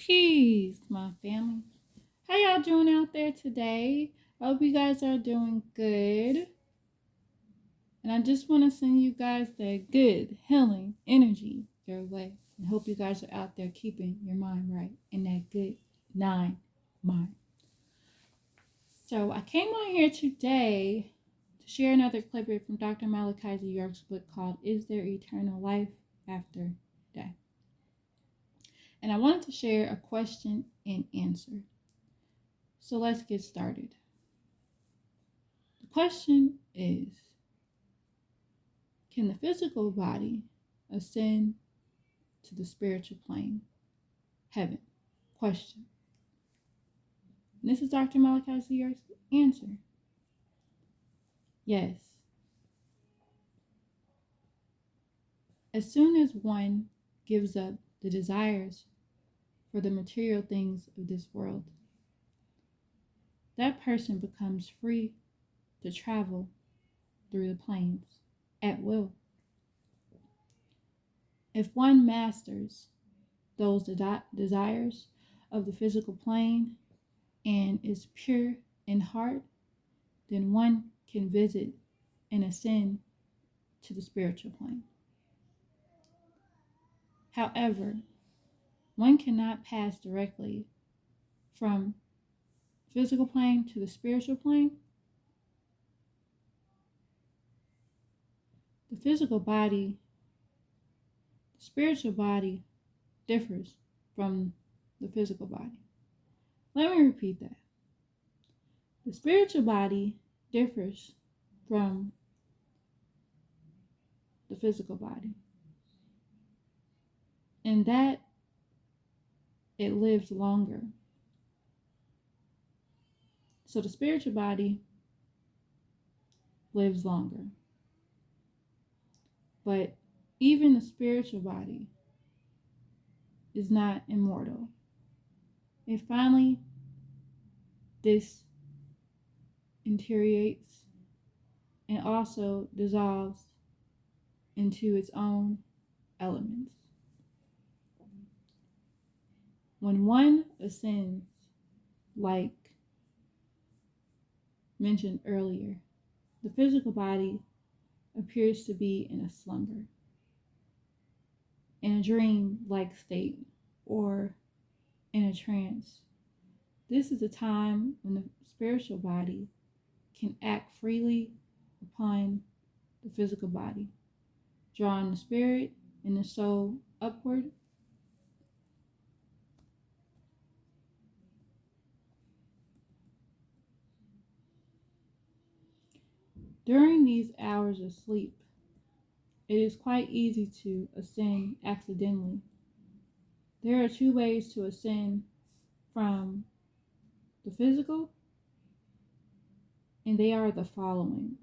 Peace, my family. How y'all doing out there today? I hope you guys are doing good. And I just want to send you guys that good healing energy your way. And hope you guys are out there keeping your mind right in that good nine mind. So I came on here today to share another clip from Dr. Malachi York's book called Is There Eternal Life After Death? And I wanted to share a question and answer. So let's get started. The question is, can the physical body ascend to the spiritual plane, heaven? Question. And this is Dr. Malachi Zier's answer. Yes. As soon as one gives up the desires for the material things of this world, that person becomes free to travel through the planes at will. If one masters those desires of the physical plane and is pure in heart, then one can visit and ascend to the spiritual plane. However, one cannot pass directly from physical plane to the spiritual plane. The spiritual body differs from the physical body. Let me repeat that. The spiritual body differs from the physical body, in that it lives longer. So the spiritual body lives longer. But even the spiritual body is not immortal. It finally disintegrates and also dissolves into its own elements. When one ascends, like mentioned earlier, the physical body appears to be in a slumber, in a dream-like state, or in a trance. This is a time when the spiritual body can act freely upon the physical body, drawing the spirit and the soul upward. During these hours of sleep, it is quite easy to ascend accidentally. There are two ways to ascend from the physical, and they are the following.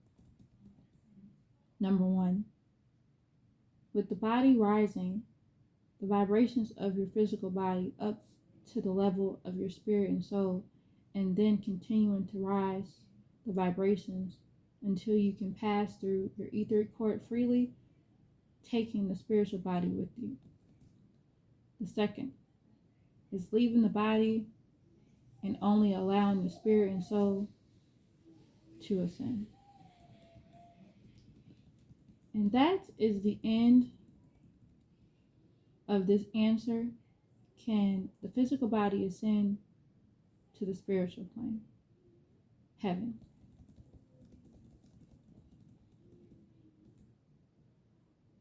Number one, with the body rising, the vibrations of your physical body up to the level of your spirit and soul, and then continuing to rise the vibrations until you can pass through your etheric cord freely, taking the spiritual body with you. The second is leaving the body and only allowing the spirit and soul to ascend. And that is the end of this answer. Can the physical body ascend to the spiritual plane, heaven?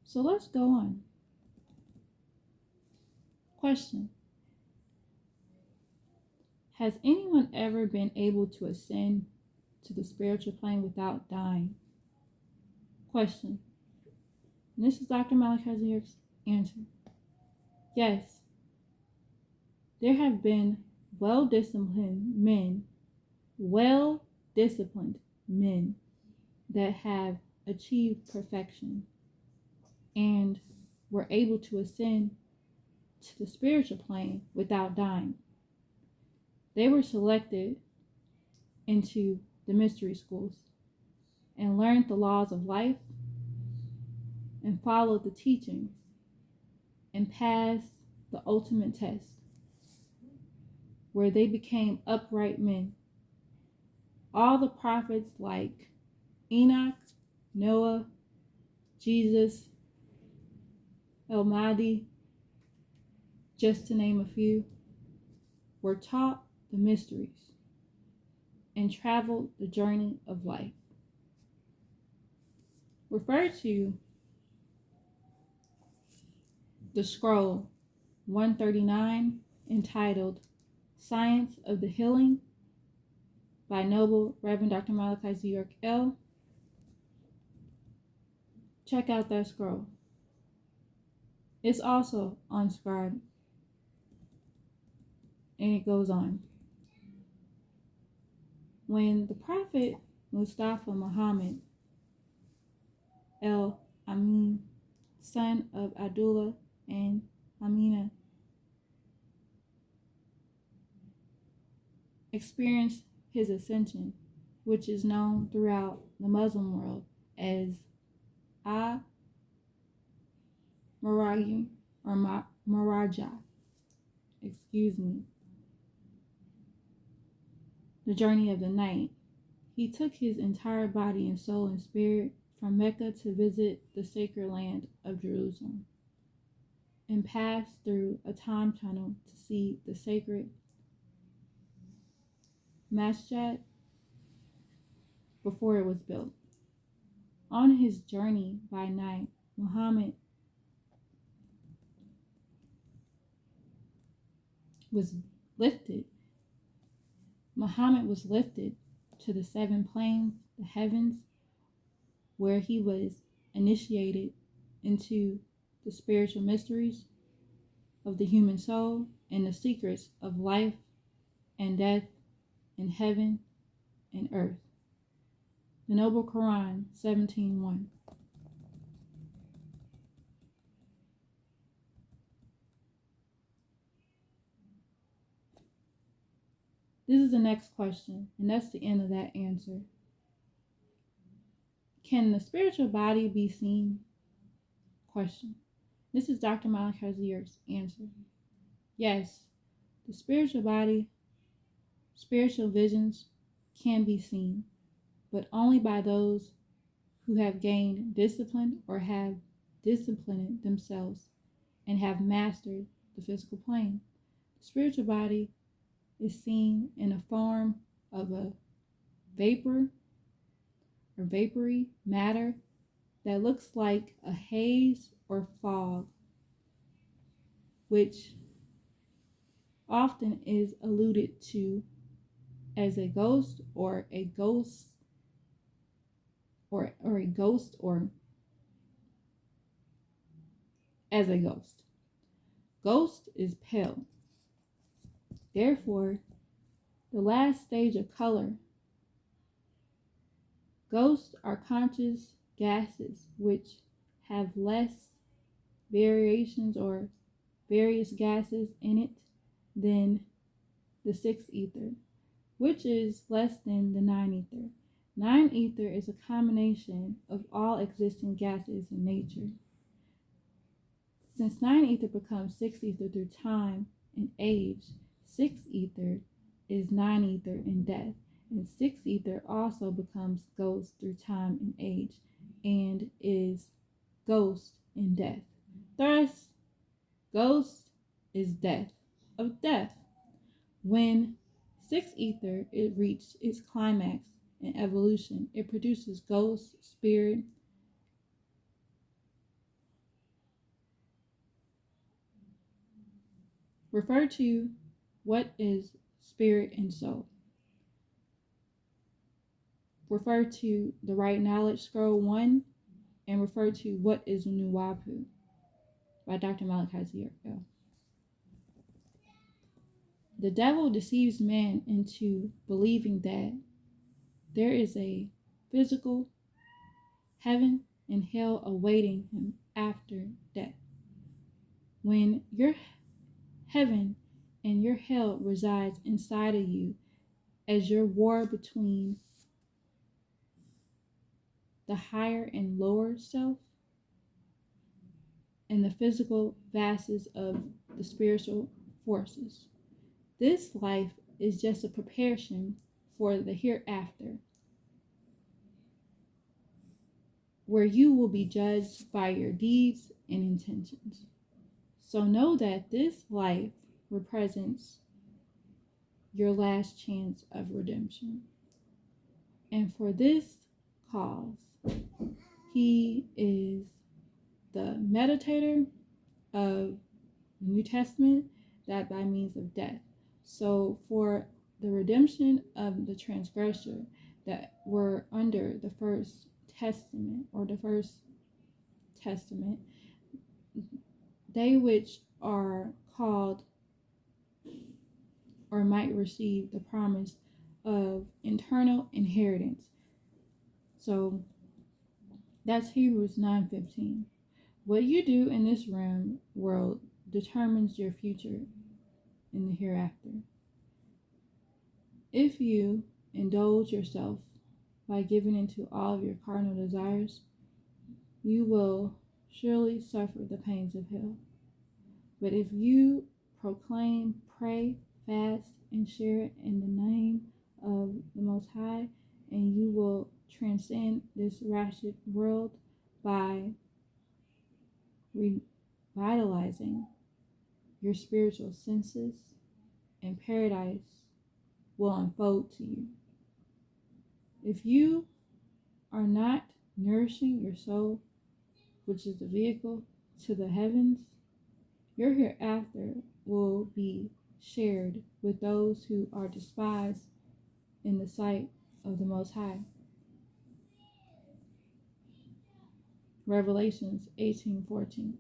So let's go on. Question. Has anyone ever been able to ascend to the spiritual plane without dying? Question. And this is Dr. Malachi Zier's answer. Yes. There have been well-disciplined men that have achieved perfection and were able to ascend to the spiritual plane without dying. They were selected into the mystery schools and learned the laws of life and followed the teachings and passed the ultimate test. where they became upright men. All the prophets like Enoch, Noah, Jesus, El-Mahdi, just to name a few, were taught the mysteries and traveled the journey of life. Refer to the scroll 139 entitled Science of the Healing by Noble Reverend Dr. Malachi Z. York L. Check out that scroll. It's also on Scribe, and it goes on. When the Prophet Mustafa Muhammad El-Amin, son of Abdullah and Amina, experienced his ascension, which is known throughout the Muslim world as Maraji or Maraja, the journey of the night. He took his entire body and soul and spirit from Mecca to visit the sacred land of Jerusalem and passed through a time tunnel to see the sacred masjid before it was built. On his journey by night, Muhammad was lifted to the seven planes, the heavens, where he was initiated into the spiritual mysteries of the human soul and the secrets of life and death in heaven and earth. The Noble Quran 17:1. This is the next question, and that's the end of that answer. Can the spiritual body be seen? Question. This is Dr. Malachi Zier's answer. Yes, the spiritual body, spiritual visions can be seen, but only by those who have gained discipline or have disciplined themselves and have mastered the physical plane. The spiritual body is seen in a form of a vapor or vapory matter that looks like a haze or fog, which often is alluded to as a ghost or a ghost or as a ghost. Ghost is pale. Therefore, the last stage of color. Ghosts are conscious gases which have less variations or various gases in it than the sixth ether, which is less than the nine ether. Nine ether is a combination of all existing gases in nature. Since nine ether becomes six ether through time and age, six ether is nine ether in death, and six ether also becomes ghost through time and age, and is ghost in death. Thus, ghost is death of death. When six ether it reached its climax in evolution, it produces ghost, spirit, refer to what is spirit and soul. Refer to the Right Knowledge Scroll 1 and refer to what is Nuwapu by Dr. Malachi Z. York. The devil deceives man into believing that there is a physical heaven and hell awaiting him after death. When your heaven and your hell resides inside of you as your war between the higher and lower self and the physical vases of the spiritual forces. This life is just a preparation for the hereafter, where you will be judged by your deeds and intentions. So know that this life represents your last chance of redemption. And for this cause, he is the meditator of the New Testament, that by means of death. So for the redemption of the transgressor that were under the first testament, or the first testament, they which are called or might receive the promise of eternal inheritance. So that's Hebrews 9:15. What you do in this world determines your future in the hereafter. If you indulge yourself by giving into all of your carnal desires, you will surely suffer the pains of hell. But if you proclaim, pray, fast, and share in the name of the Most High, and you will transcend this wretched world by revitalizing your spiritual senses, and paradise will unfold to you. If you are not nourishing your soul, which is the vehicle to the heavens, your hereafter will be shared with those who are despised in the sight of the Most High. Revelations 18:14.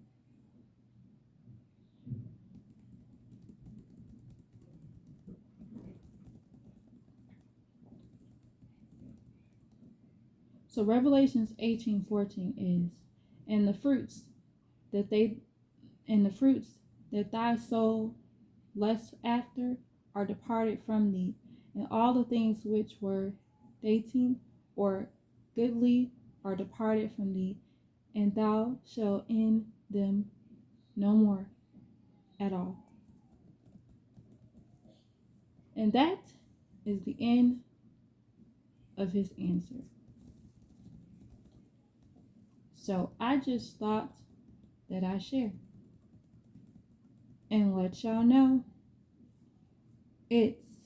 So Revelations 18:14 is, and the fruits that thy soul lusts after are departed from thee, and all the things which were dainty or goodly are departed from thee, and thou shalt end them no more at all. And that is the end of his answer. So I just thought that I share and let y'all know it's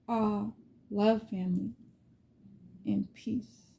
all love, family, and peace.